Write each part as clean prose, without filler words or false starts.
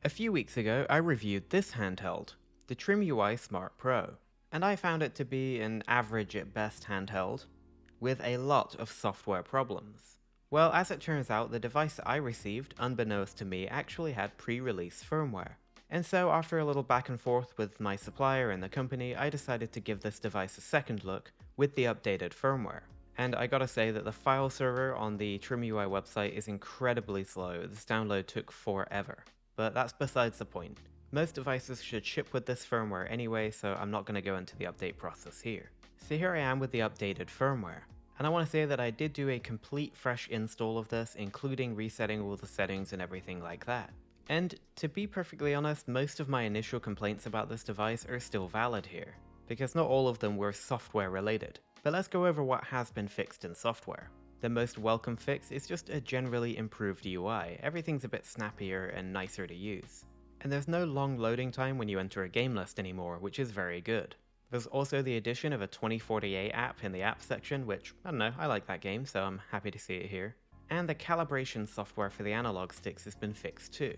A few weeks ago, I reviewed this handheld, the TrimUI Smart Pro, and I found it to be an average at best handheld, with a lot of software problems. Well, as it turns out, the device that I received, unbeknownst to me, actually had pre-release firmware. And so after a little back and forth with my supplier and the company, I decided to give this device a second look with the updated firmware. And I gotta say that the file server on the TrimUI website is incredibly slow. This download took forever. But that's besides the point. Most devices should ship with this firmware anyway, so I'm not going to go into the update process here. So here I am with the updated firmware. And I want to say that I did do a complete fresh install of this, including resetting all the settings and everything like that. And to be perfectly honest, most of my initial complaints about this device are still valid here, because not all of them were software related. But let's go over what has been fixed in software. The most welcome fix is just a generally improved UI. Everything's a bit snappier and nicer to use. And there's no long loading time when you enter a game list anymore, which is very good. There's also the addition of a 2048 app in the app section, which, I don't know, I like that game, so I'm happy to see it here. And the calibration software for the analog sticks has been fixed too.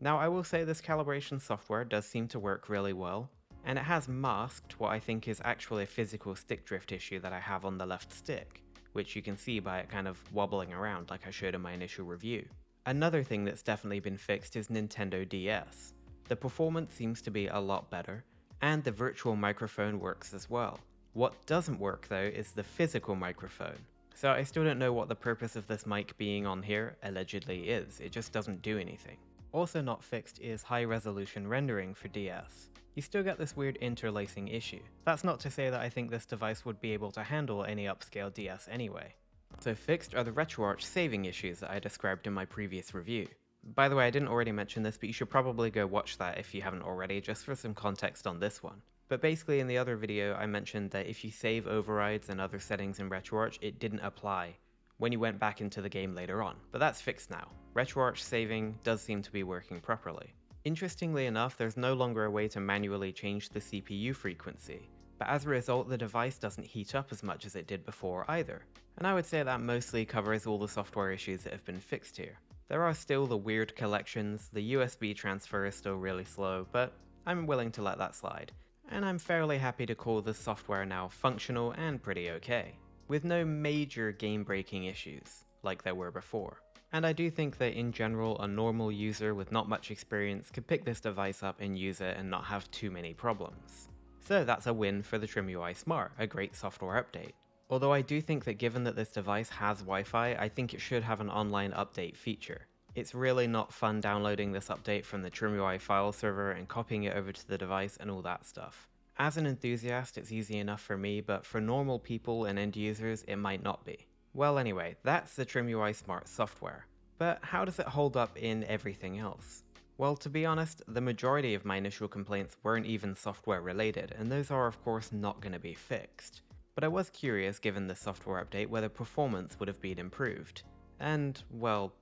Now I will say this calibration software does seem to work really well, and it has masked what I think is actually a physical stick drift issue that I have on the left stick, which you can see by it kind of wobbling around like I showed in my initial review. Another thing that's definitely been fixed is Nintendo DS. The performance seems to be a lot better, and the virtual microphone works as well. What doesn't work though is the physical microphone. So I still don't know what the purpose of this mic being on here allegedly is, it just doesn't do anything. Also not fixed is high resolution rendering for DS. You still get this weird interlacing issue. That's not to say that I think this device would be able to handle any upscale DS anyway. So fixed are the RetroArch saving issues that I described in my previous review. By the way, I didn't already mention this, but you should probably go watch that if you haven't already, just for some context on this one. But basically in the other video I mentioned that if you save overrides and other settings in RetroArch, it didn't apply when you went back into the game later on, but that's fixed now. RetroArch saving does seem to be working properly. Interestingly enough, there's no longer a way to manually change the CPU frequency, but as a result the device doesn't heat up as much as it did before either. And I would say that mostly covers all the software issues that have been fixed here. There are still the weird collections, the USB transfer is still really slow, but I'm willing to let that slide. And I'm fairly happy to call this software now functional and pretty okay, with no major game-breaking issues, like there were before. And I do think that in general, a normal user with not much experience could pick this device up and use it and not have too many problems. So that's a win for the TrimUI Smart, a great software update. Although I do think that given that this device has Wi-Fi, I think it should have an online update feature. It's really not fun downloading this update from the TrimUI file server and copying it over to the device and all that stuff. As an enthusiast, it's easy enough for me, but for normal people and end users, it might not be. Well anyway, that's the TrimUI Smart software. But how does it hold up in everything else? Well, to be honest, the majority of my initial complaints weren't even software related, and those are of course not going to be fixed. But I was curious, given the software update, whether performance would have been improved. And, well,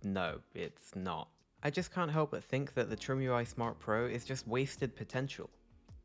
no, it's not. I just can't help but think that the TrimUI Smart Pro is just wasted potential.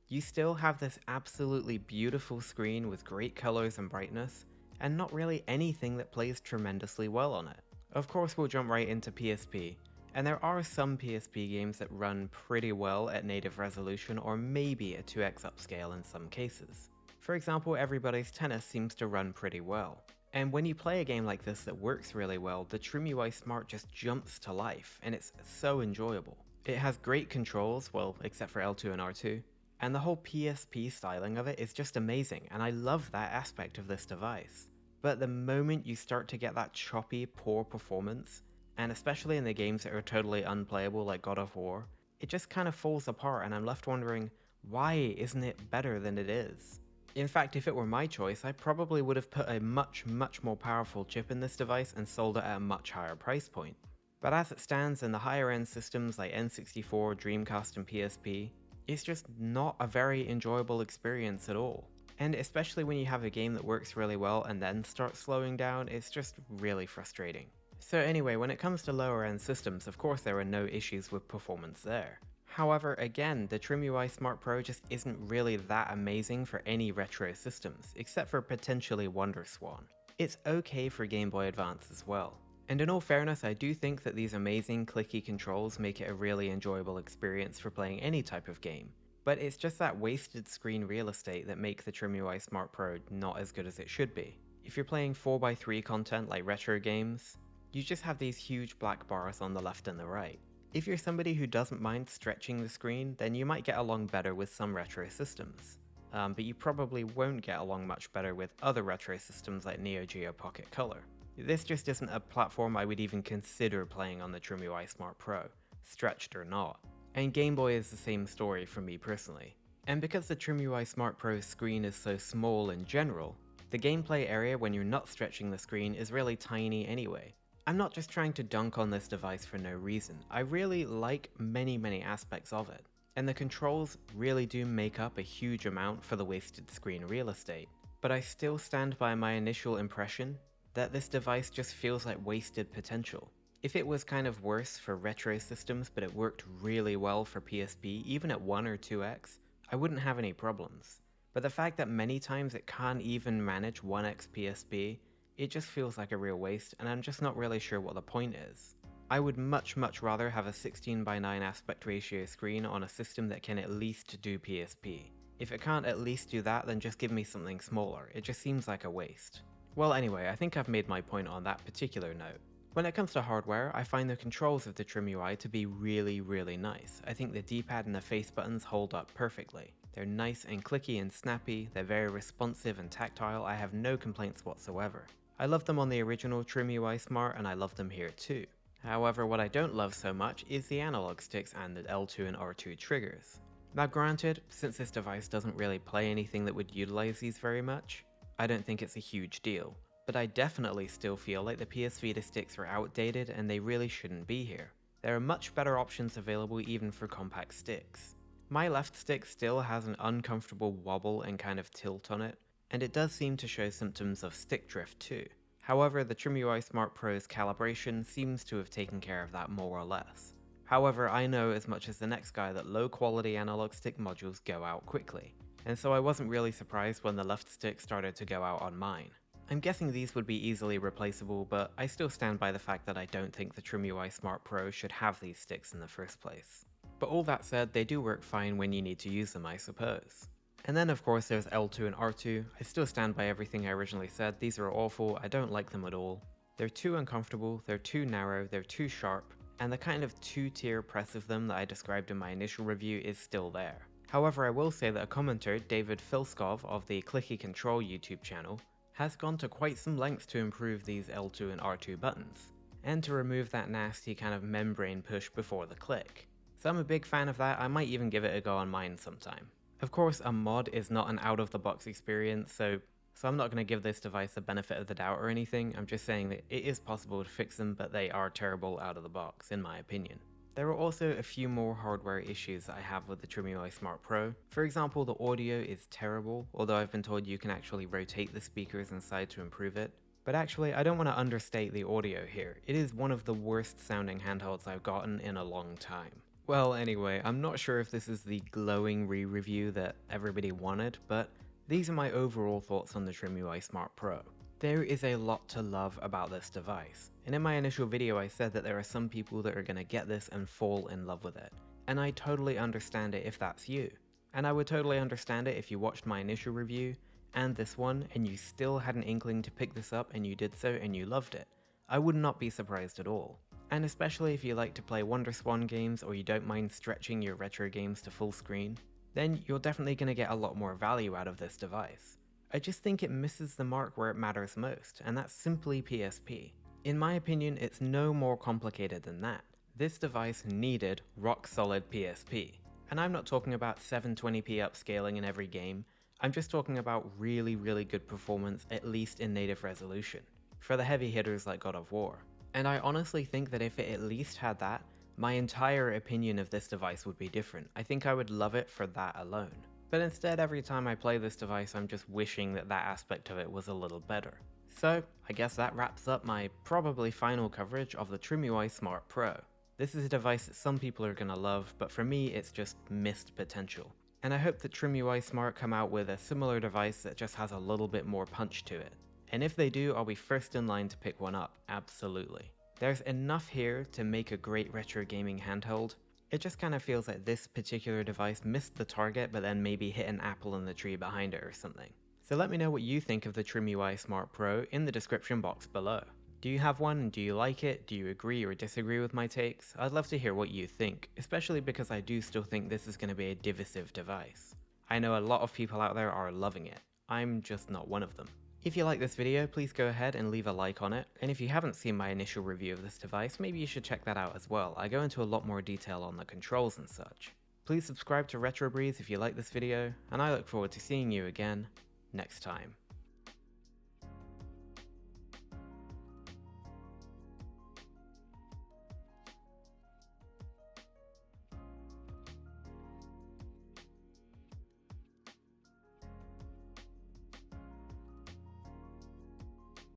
You still have this absolutely beautiful screen with great colors and brightness, and not really anything that plays tremendously well on it. Of course we'll jump right into PSP, and there are some PSP games that run pretty well at native resolution or maybe a 2x upscale in some cases. For example, Everybody's Tennis seems to run pretty well. And when you play a game like this that works really well, the TrimUI Smart just jumps to life, and it's so enjoyable. It has great controls, well, except for L2 and R2, and the whole PSP styling of it is just amazing, and I love that aspect of this device. But the moment you start to get that choppy, poor performance, and especially in the games that are totally unplayable like God of War, it just kind of falls apart and I'm left wondering, why isn't it better than it is? In fact, if it were my choice, I probably would have put a much more powerful chip in this device and sold it at a much higher price point. But as it stands in the higher end systems like N64, Dreamcast and PSP, it's just not a very enjoyable experience at all. And especially when you have a game that works really well and then starts slowing down, it's just really frustrating. So anyway, when it comes to lower end systems, of course there are no issues with performance there. However, again, the TrimUI Smart Pro just isn't really that amazing for any retro systems, except for potentially WonderSwan. It's okay for Game Boy Advance as well. And in all fairness, I do think that these amazing clicky controls make it a really enjoyable experience for playing any type of game. But it's just that wasted screen real estate that makes the TrimUI Smart Pro not as good as it should be. If you're playing 4x3 content like retro games, you just have these huge black bars on the left and the right. If you're somebody who doesn't mind stretching the screen, then you might get along better with some retro systems. But you probably won't get along much better with other retro systems like Neo Geo Pocket Color. This just isn't a platform I would even consider playing on the TrimUI Smart Pro, stretched or not. And Game Boy is the same story for me personally. And because the TrimUI Smart Pro screen is so small in general, the gameplay area when you're not stretching the screen is really tiny anyway. I'm not just trying to dunk on this device for no reason. I really like many aspects of it. And the controls really do make up a huge amount for the wasted screen real estate. But I still stand by my initial impression that this device just feels like wasted potential. If it was kind of worse for retro systems but it worked really well for PSP, even at 1 or 2x, I wouldn't have any problems. But the fact that many times it can't even manage 1x PSP, it just feels like a real waste, and I'm just not really sure what the point is. I would much rather have a 16:9 aspect ratio screen on a system that can at least do PSP. If it can't at least do that, then just give me something smaller. It just seems like a waste. Well anyway, I think I've made my point on that particular note. When it comes to hardware, I find the controls of the TrimUI to be really nice. I think the D-pad and the face buttons hold up perfectly. They're nice and clicky and snappy, they're very responsive and tactile, I have no complaints whatsoever. I love them on the original TrimUI Smart and I love them here too. However, what I don't love so much is the analog sticks and the L2 and R2 triggers. Now granted, since this device doesn't really play anything that would utilize these very much, I don't think it's a huge deal. But I definitely still feel like the PS Vita sticks are outdated and they really shouldn't be here. There are much better options available even for compact sticks. My left stick still has an uncomfortable wobble and kind of tilt on it, and it does seem to show symptoms of stick drift too. However, the TrimUI Smart Pro's calibration seems to have taken care of that more or less. However, I know as much as the next guy that low quality analog stick modules go out quickly, and so I wasn't really surprised when the left stick started to go out on mine. I'm guessing these would be easily replaceable, but I still stand by the fact that I don't think the TrimUI Smart Pro should have these sticks in the first place. But all that said, they do work fine when you need to use them, I suppose. And then of course there's L2 and R2. I still stand by everything I originally said. These are awful, I don't like them at all. They're too uncomfortable, they're too narrow, they're too sharp, and the kind of two-tier press of them that I described in my initial review is still there. However, I will say that a commenter, David Filskov of the ClickyControls YouTube channel, has gone to quite some lengths to improve these L2 and R2 buttons, and to remove that nasty kind of membrane push before the click. So I'm a big fan of that, I might even give it a go on mine sometime. Of course, a mod is not an out-of-the-box experience, so I'm not going to give this device the benefit of the doubt or anything. I'm just saying that it is possible to fix them, but they are terrible out of the box, in my opinion. There are also a few more hardware issues that I have with the TrimUI Smart Pro. For example, the audio is terrible, although I've been told you can actually rotate the speakers inside to improve it. But actually, I don't want to understate the audio here. It is one of the worst sounding handhelds I've gotten in a long time. Well, anyway, I'm not sure if this is the glowing re-review that everybody wanted, but these are my overall thoughts on the TrimUI Smart Pro. There is a lot to love about this device, and in my initial video I said that there are some people that are going to get this and fall in love with it, and I totally understand it if that's you. And I would totally understand it if you watched my initial review, and this one, and you still had an inkling to pick this up and you did so and you loved it. I would not be surprised at all. And especially if you like to play WonderSwan games or you don't mind stretching your retro games to full screen, then you're definitely going to get a lot more value out of this device. I just think it misses the mark where it matters most, and that's simply PSP. In my opinion, it's no more complicated than that. This device needed rock-solid PSP. And I'm not talking about 720p upscaling in every game, I'm just talking about really good performance, at least in native resolution, for the heavy hitters like God of War. And I honestly think that if it at least had that, my entire opinion of this device would be different. I think I would love it for that alone. But instead, every time I play this device, I'm just wishing that that aspect of it was a little better. So, I guess that wraps up my probably final coverage of the TrimUI Smart Pro. This is a device that some people are gonna love, but for me, it's just missed potential. And I hope that TrimUI Smart come out with a similar device that just has a little bit more punch to it. And if they do, I'll be first in line to pick one up, absolutely. There's enough here to make a great retro gaming handheld. It just kind of feels like this particular device missed the target, but then maybe hit an apple in the tree behind it or something. So let me know what you think of the TrimUI Smart Pro in the description box below. Do you have one? Do you like it? Do you agree or disagree with my takes? I'd love to hear what you think, especially because I do still think this is going to be a divisive device. I know a lot of people out there are loving it. I'm just not one of them. If you like this video, please go ahead and leave a like on it, and if you haven't seen my initial review of this device, maybe you should check that out as well. I go into a lot more detail on the controls and such. Please subscribe to RetroBreeze if you like this video, and I look forward to seeing you again next time.